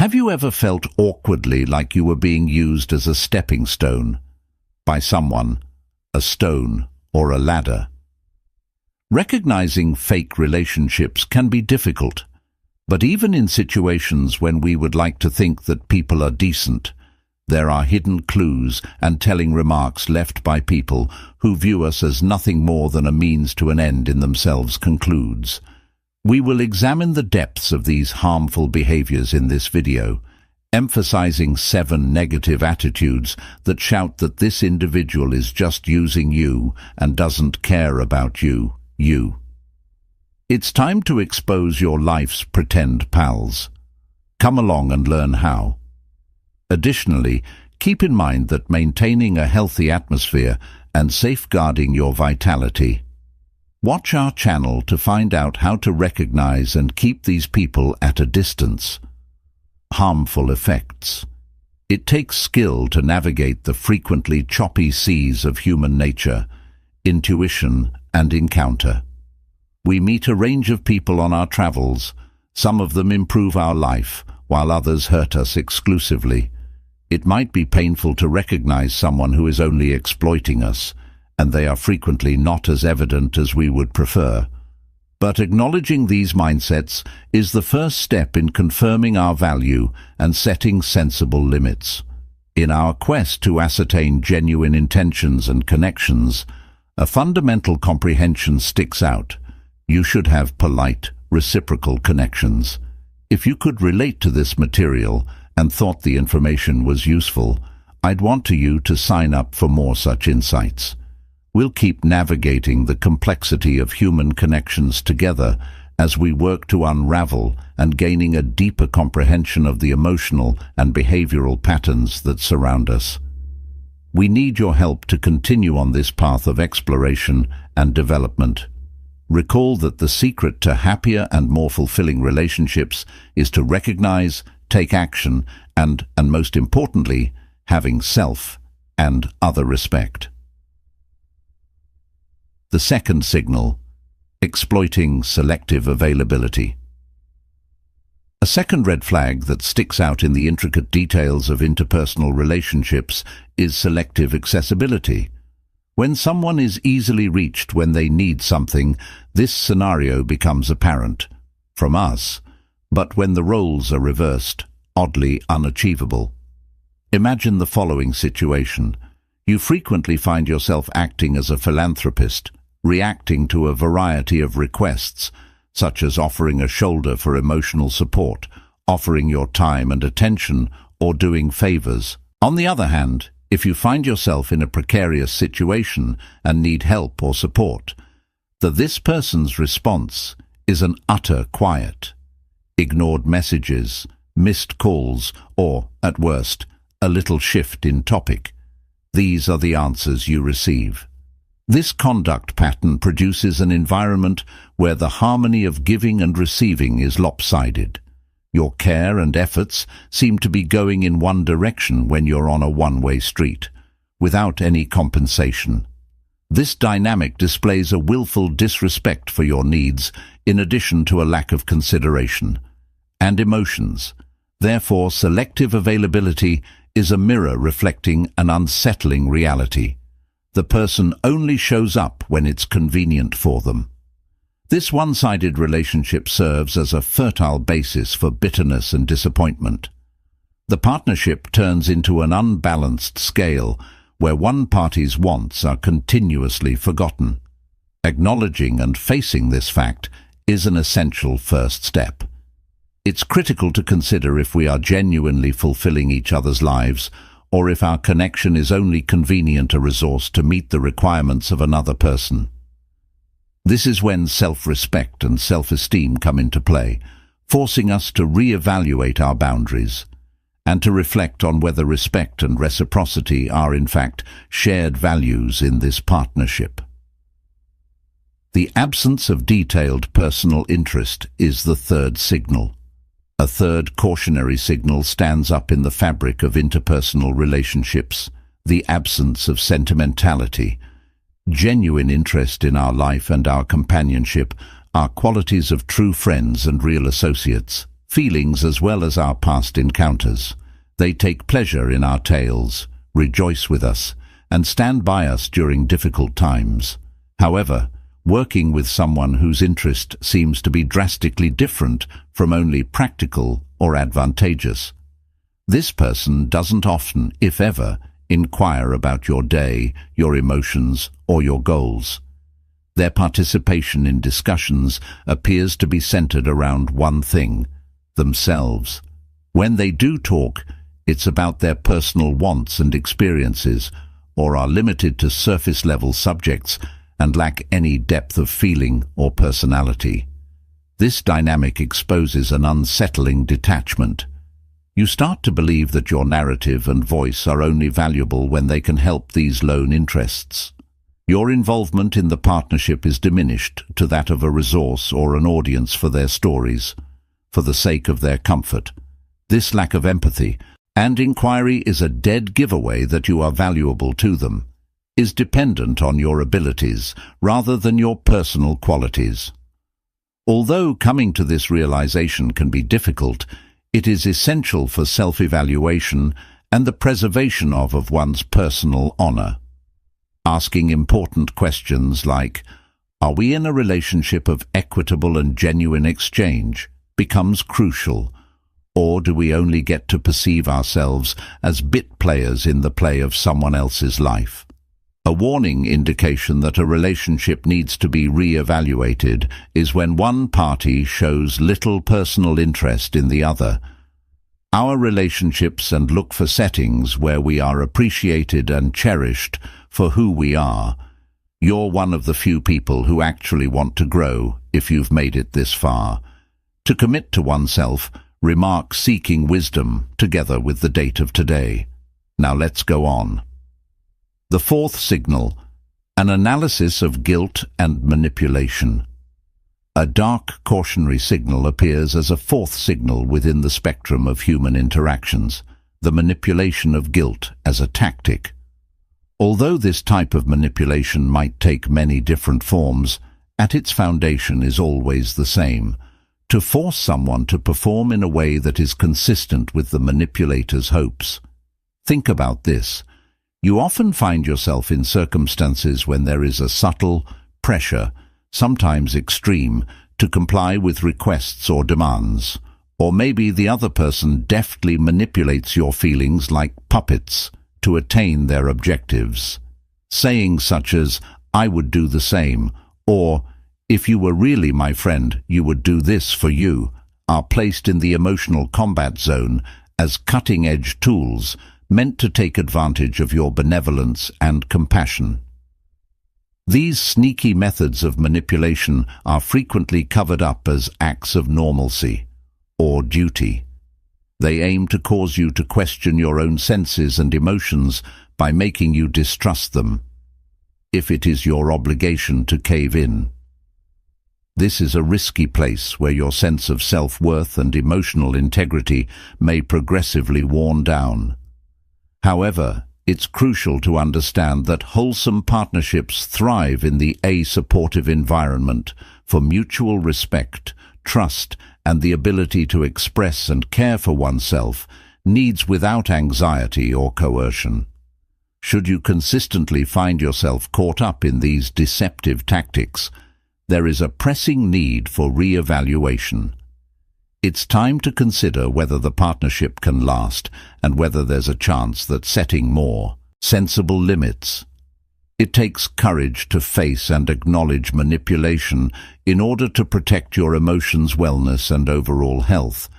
Have you ever felt awkwardly like you were being used as a stepping stone by someone, a stone, or a ladder? Recognizing fake relationships can be difficult, but even in situations when we would like to think that people are decent, there are hidden clues and telling remarks left by people who view us as nothing more than a means to an end in themselves concludes. We will examine the depths of these harmful behaviors in this video, emphasizing 7 negative attitudes that shout that this individual is just using you and doesn't care about you. It's time to expose your life's pretend pals. Come along and learn how. Additionally, keep in mind that maintaining a healthy atmosphere and safeguarding your vitality. Watch our channel to find out how to recognize and keep these people at a distance. Harmful effects. It takes skill to navigate the frequently choppy seas of human nature, intuition, and encounter. We meet a range of people on our travels. Some of them improve our life, while others hurt us exclusively. It might be painful to recognize someone who is only exploiting us, and they are frequently not as evident as we would prefer. But acknowledging these mindsets is the first step in confirming our value and setting sensible limits. In our quest to ascertain genuine intentions and connections, a fundamental comprehension sticks out. You should have polite, reciprocal connections. If you could relate to this material and thought the information was useful, I'd want you to sign up for more such insights. We'll keep navigating the complexity of human connections together as we work to unravel and gaining a deeper comprehension of the emotional and behavioral patterns that surround us. We need your help to continue on this path of exploration and development. Recall that the secret to happier and more fulfilling relationships is to recognize, take action, and most importantly, having self and other respect. The second signal, exploiting selective availability. A second red flag that sticks out in the intricate details of interpersonal relationships is selective accessibility. When someone is easily reached when they need something, this scenario becomes apparent from us, but when the roles are reversed, oddly unachievable. Imagine the following situation. You frequently find yourself acting as a philanthropist, reacting to a variety of requests, such as offering a shoulder for emotional support, offering your time and attention, or doing favors. On the other hand, if you find yourself in a precarious situation and need help or support, this person's response is an utter quiet, ignored messages, missed calls, or, at worst, a little shift in topic. These are the answers you receive. This conduct pattern produces an environment where the harmony of giving and receiving is lopsided. Your care and efforts seem to be going in one direction when you're on a one-way street, without any compensation. This dynamic displays a willful disrespect for your needs, in addition to a lack of consideration and emotions. Therefore, selective availability is a mirror reflecting an unsettling reality. The person only shows up when it's convenient for them. This one-sided relationship serves as a fertile basis for bitterness and disappointment. The partnership turns into an unbalanced scale where one party's wants are continuously forgotten. Acknowledging and facing this fact is an essential first step. It's critical to consider if we are genuinely fulfilling each other's lives, or if our connection is only convenient a resource to meet the requirements of another person. This is when self-respect and self-esteem come into play, forcing us to re-evaluate our boundaries and to reflect on whether respect and reciprocity are in fact shared values in this partnership. The absence of detailed personal interest is the third signal. A third cautionary signal stands up in the fabric of interpersonal relationships: the absence of sentimentality. Genuine interest in our life and our companionship are qualities of true friends and real associates. feelings as well as our past encounters. They take pleasure in our tales, rejoice with us, and stand by us during difficult times. However, working with someone whose interest seems to be drastically different from only practical or advantageous. This person doesn't often, if ever, inquire about your day, your emotions, or your goals. Their participation in discussions appears to be centered around one thing: themselves. When they do talk, it's about their personal wants and experiences, or are limited to surface-level subjects and lack any depth of feeling or personality. This dynamic exposes an unsettling detachment. You start to believe that your narrative and voice are only valuable when they can help these lone interests. Your involvement in the partnership is diminished to that of a resource or an audience for their stories, for the sake of their comfort. This lack of empathy and inquiry is a dead giveaway that you are valuable to them, is dependent on your abilities rather than your personal qualities. Although coming to this realization can be difficult, it is essential for self-evaluation and the preservation of one's personal honor. Asking important questions like, "Are we in a relationship of equitable and genuine exchange?" becomes crucial. Or do we only get to perceive ourselves as bit players in the play of someone else's life? A warning indication that a relationship needs to be re-evaluated is when one party shows little personal interest in the other. Our relationships and look for settings where we are appreciated and cherished for who we are. You're one of the few people who actually want to grow if you've made it this far. To commit to oneself, remark seeking wisdom together with the date of today. Now let's go on. The fourth signal, an analysis of guilt and manipulation. A dark cautionary signal appears as a fourth signal within the spectrum of human interactions, the manipulation of guilt as a tactic. Although this type of manipulation might take many different forms, at its foundation is always the same: to force someone to perform in a way that is consistent with the manipulator's hopes. Think about this. You often find yourself in circumstances when there is a subtle pressure, sometimes extreme, to comply with requests or demands. Or maybe the other person deftly manipulates your feelings like puppets to attain their objectives. Sayings such as, "I would do the same," or "If you were really my friend, you would do this for you," are placed in the emotional combat zone as cutting-edge tools meant to take advantage of your benevolence and compassion. These sneaky methods of manipulation are frequently covered up as acts of normalcy or duty. They aim to cause you to question your own senses and emotions by making you distrust them, if it is your obligation to cave in. This is a risky place where your sense of self-worth and emotional integrity may progressively worn down. However, it's crucial to understand that wholesome partnerships thrive in the supportive environment for mutual respect, trust, and the ability to express and care for oneself, needs without anxiety or coercion. Should you consistently find yourself caught up in these deceptive tactics, there is a pressing need for re-evaluation. It's time to consider whether the partnership can last and whether there's a chance that setting more sensible limits. It takes courage to face and acknowledge manipulation in order to protect your emotions' wellness and overall health.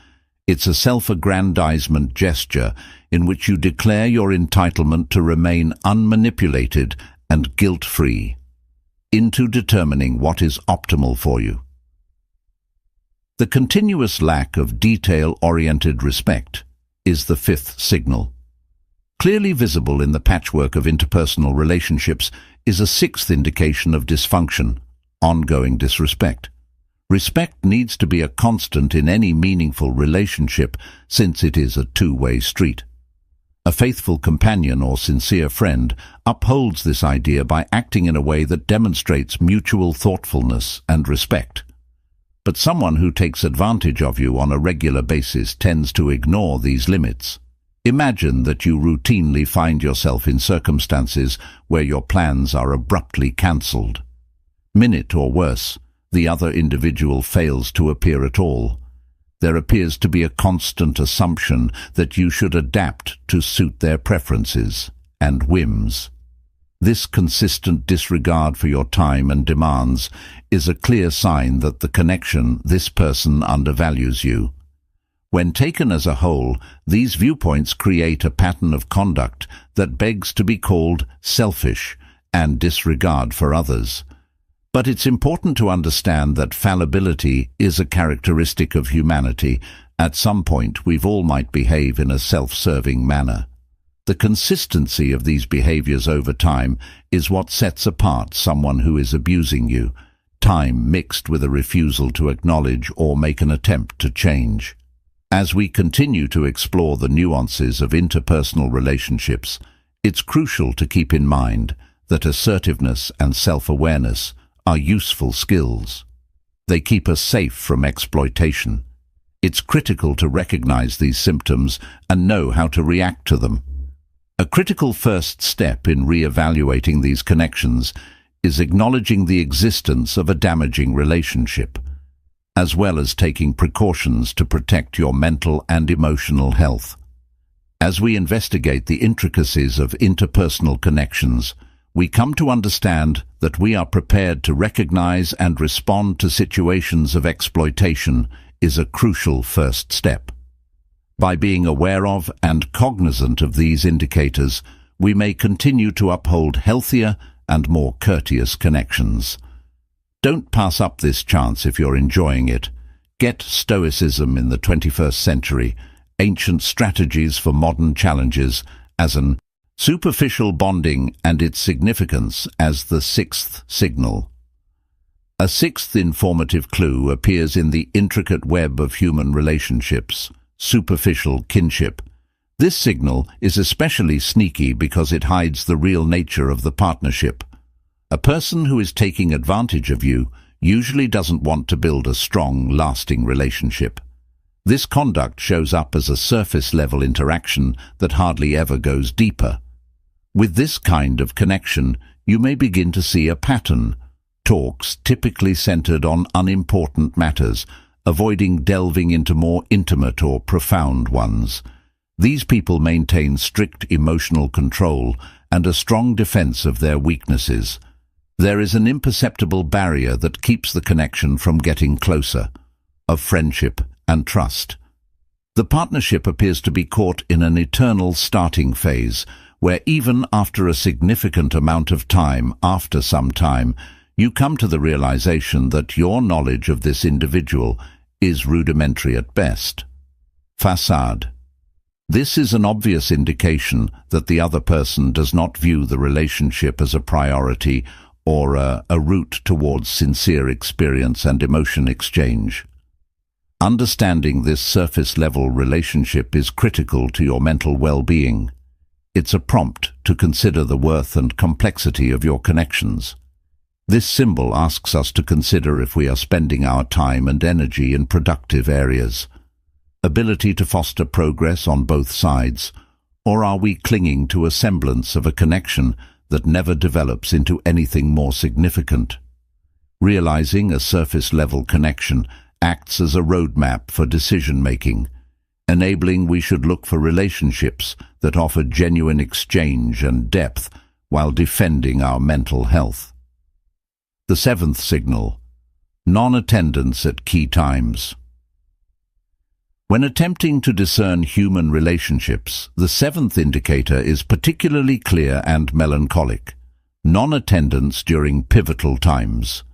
It's a self-aggrandizement gesture in which you declare your entitlement to remain unmanipulated and guilt-free, into determining what is optimal for you. The continuous lack of detail-oriented respect is the fifth signal. Clearly visible in the patchwork of interpersonal relationships is a sixth indication of dysfunction: ongoing disrespect. Respect needs to be a constant in any meaningful relationship, since it is a two-way street. A faithful companion or sincere friend upholds this idea by acting in a way that demonstrates mutual thoughtfulness and respect. but someone who takes advantage of you on a regular basis tends to ignore these limits. Imagine that you routinely find yourself in circumstances where your plans are abruptly cancelled. Minute or worse, the other individual fails to appear at all. There appears to be a constant assumption that you should adapt to suit their preferences and whims. This consistent disregard for your time and demands is a clear sign that this person undervalues you. When taken as a whole, these viewpoints create a pattern of conduct that begs to be called selfish and disregard for others. But it's important to understand that fallibility is a characteristic of humanity. At some point, we all might behave in a self-serving manner. The consistency of these behaviors over time is what sets apart someone who is abusing you, time mixed with a refusal to acknowledge or make an attempt to change. As we continue to explore the nuances of interpersonal relationships, it's crucial to keep in mind that assertiveness and self-awareness are useful skills. They keep us safe from exploitation. It's critical to recognize these symptoms and know how to react to them. A critical first step in re-evaluating these connections is acknowledging the existence of a damaging relationship, as well as taking precautions to protect your mental and emotional health. As we investigate the intricacies of interpersonal connections, we come to understand that we are prepared to recognize and respond to situations of exploitation is a crucial first step. By being aware of and cognizant of these indicators, we may continue to uphold healthier and more courteous connections. Don't pass up this chance if you're enjoying it. Get Stoicism in the 21st Century, Ancient Strategies for Modern Challenges, as an Superficial Bonding and its Significance as the Sixth Signal. A sixth informative clue appears in the intricate web of human relationships: superficial kinship. This signal is especially sneaky because it hides the real nature of the partnership. A person who is taking advantage of you usually doesn't want to build a strong, lasting relationship. This conduct shows up as a surface-level interaction that hardly ever goes deeper. With this kind of connection, you may begin to see a pattern: talks typically centered on unimportant matters, avoiding delving into more intimate or profound ones. These people maintain strict emotional control and a strong defense of their weaknesses. There is an imperceptible barrier that keeps the connection from getting closer, of friendship and trust. The partnership appears to be caught in an eternal starting phase, where even after a significant amount of time, after some time, you come to the realization that your knowledge of this individual is rudimentary at best. Facade. This is an obvious indication that the other person does not view the relationship as a priority or a route towards sincere experience and emotion exchange. Understanding this surface-level relationship is critical to your mental well-being. It's a prompt to consider the worth and complexity of your connections. This symbol asks us to consider if we are spending our time and energy in productive areas, ability to foster progress on both sides, or are we clinging to a semblance of a connection that never develops into anything more significant? Realizing a surface-level connection acts as a roadmap for decision-making, enabling we should look for relationships that offer genuine exchange and depth while defending our mental health. The seventh signal: non-attendance at key times. When attempting to discern human relationships, the seventh indicator is particularly clear and melancholic: non-attendance during pivotal times.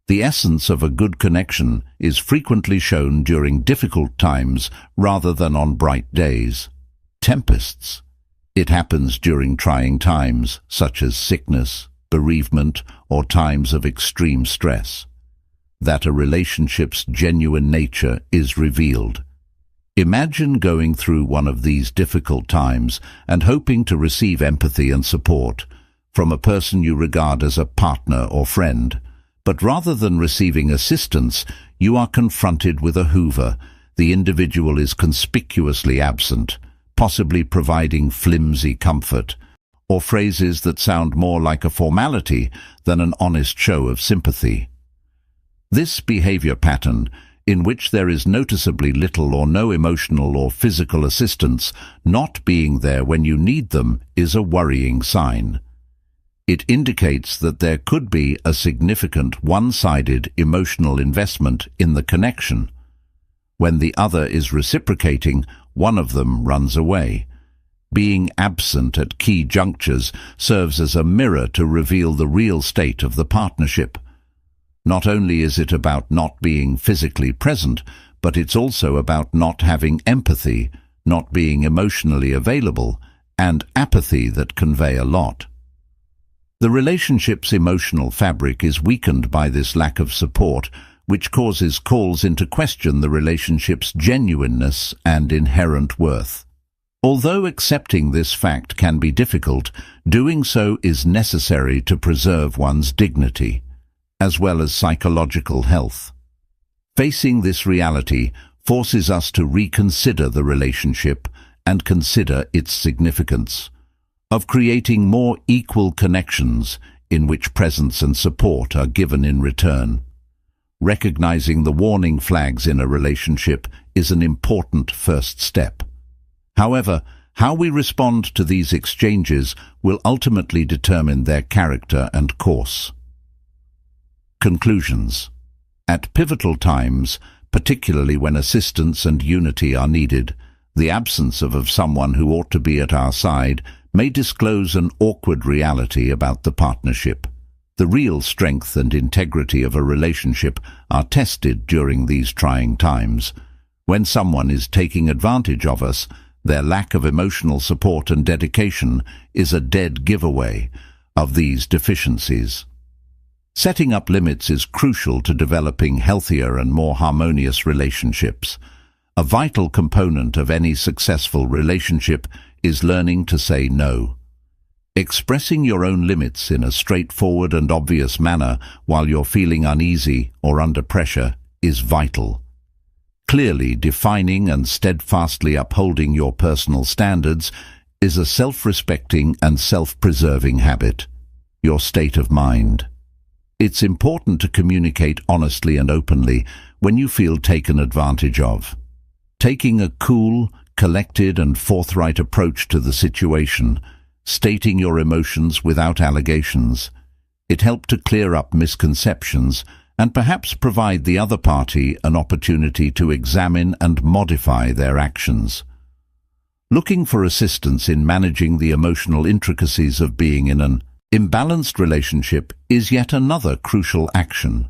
The essence of a good connection is frequently shown during difficult times rather than on bright days. Tempests. It happens during trying times, such as sickness, bereavement, or times of extreme stress, that a relationship's genuine nature is revealed. Imagine going through one of these difficult times and hoping to receive empathy and support from a person you regard as a partner or friend, But rather than receiving assistance, you are confronted with a Hoover. The individual is conspicuously absent, possibly providing flimsy comfort, or phrases that sound more like a formality than an honest show of sympathy. This behavior pattern, in which there is noticeably little or no emotional or physical assistance, not being there when you need them, is a worrying sign. It indicates that there could be a significant one-sided emotional investment in the connection. When the other is reciprocating, one of them runs away. Being absent at key junctures serves as a mirror to reveal the real state of the partnership. Not only is it about not being physically present, but it's also about not having empathy, not being emotionally available, and apathy that convey a lot. The relationship's emotional fabric is weakened by this lack of support, which causes calls into question the relationship's genuineness and inherent worth. Although accepting this fact can be difficult, doing so is necessary to preserve one's dignity, as well as psychological health. Facing this reality forces us to reconsider the relationship and consider its significance of creating more equal connections in which presence and support are given in return. Recognizing the warning flags in a relationship is an important first step. However, how we respond to these exchanges will ultimately determine their character and course. Conclusions. At pivotal times, particularly when assistance and unity are needed, the absence of someone who ought to be at our side may disclose an awkward reality about the partnership. The real strength and integrity of a relationship are tested during these trying times. When someone is taking advantage of us, their lack of emotional support and dedication is a dead giveaway of these deficiencies. Setting up limits is crucial to developing healthier and more harmonious relationships. A vital component of any successful relationship is learning to say no. Expressing your own limits in a straightforward and obvious manner while you're feeling uneasy or under pressure is vital. Clearly defining and steadfastly upholding your personal standards is a self-respecting and self-preserving habit. Your state of mind. It's important to communicate honestly and openly when you feel taken advantage of. Taking a cool, collected and forthright approach to the situation, stating your emotions without allegations. It helped to clear up misconceptions and perhaps provide the other party an opportunity to examine and modify their actions. Looking for assistance in managing the emotional intricacies of being in an imbalanced relationship is yet another crucial action.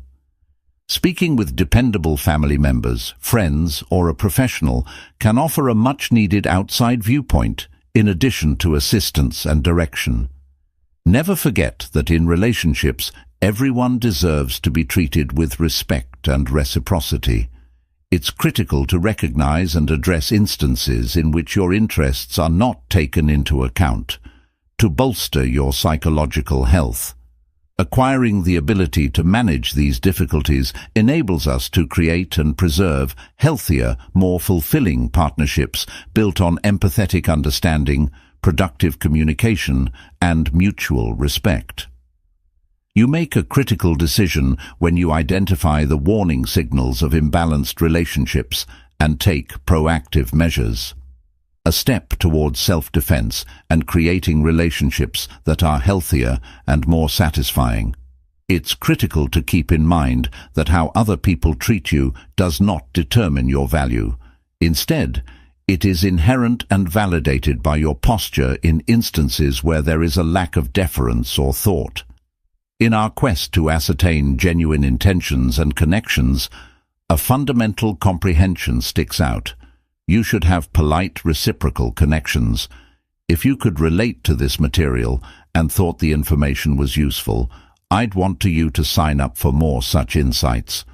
Speaking with dependable family members, friends, or a professional can offer a much-needed outside viewpoint in addition to assistance and direction. Never forget that in relationships, everyone deserves to be treated with respect and reciprocity. It's critical to recognize and address instances in which your interests are not taken into account, to bolster your psychological health. Acquiring the ability to manage these difficulties enables us to create and preserve healthier, more fulfilling partnerships built on empathetic understanding, productive communication, and mutual respect. You make a critical decision when you identify the warning signals of imbalanced relationships and take proactive measures. A step towards self-defense and creating relationships that are healthier and more satisfying. It's critical to keep in mind that how other people treat you does not determine your value. Instead, it is inherent and validated by your posture in instances where there is a lack of deference or thought. In our quest to ascertain genuine intentions and connections, a fundamental comprehension sticks out. You should have polite, reciprocal connections. If you could relate to this material and thought the information was useful, I'd want you to sign up for more such insights.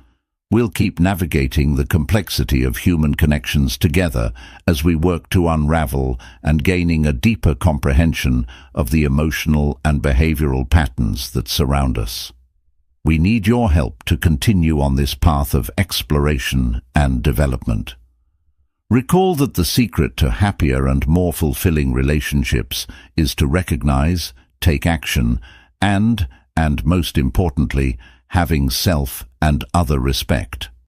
We'll keep navigating the complexity of human connections together as we work to unravel and gaining a deeper comprehension of the emotional and behavioral patterns that surround us. We need your help to continue on this path of exploration and development. Recall that the secret to happier and more fulfilling relationships is to recognize, take action, and most importantly, having self and other respect.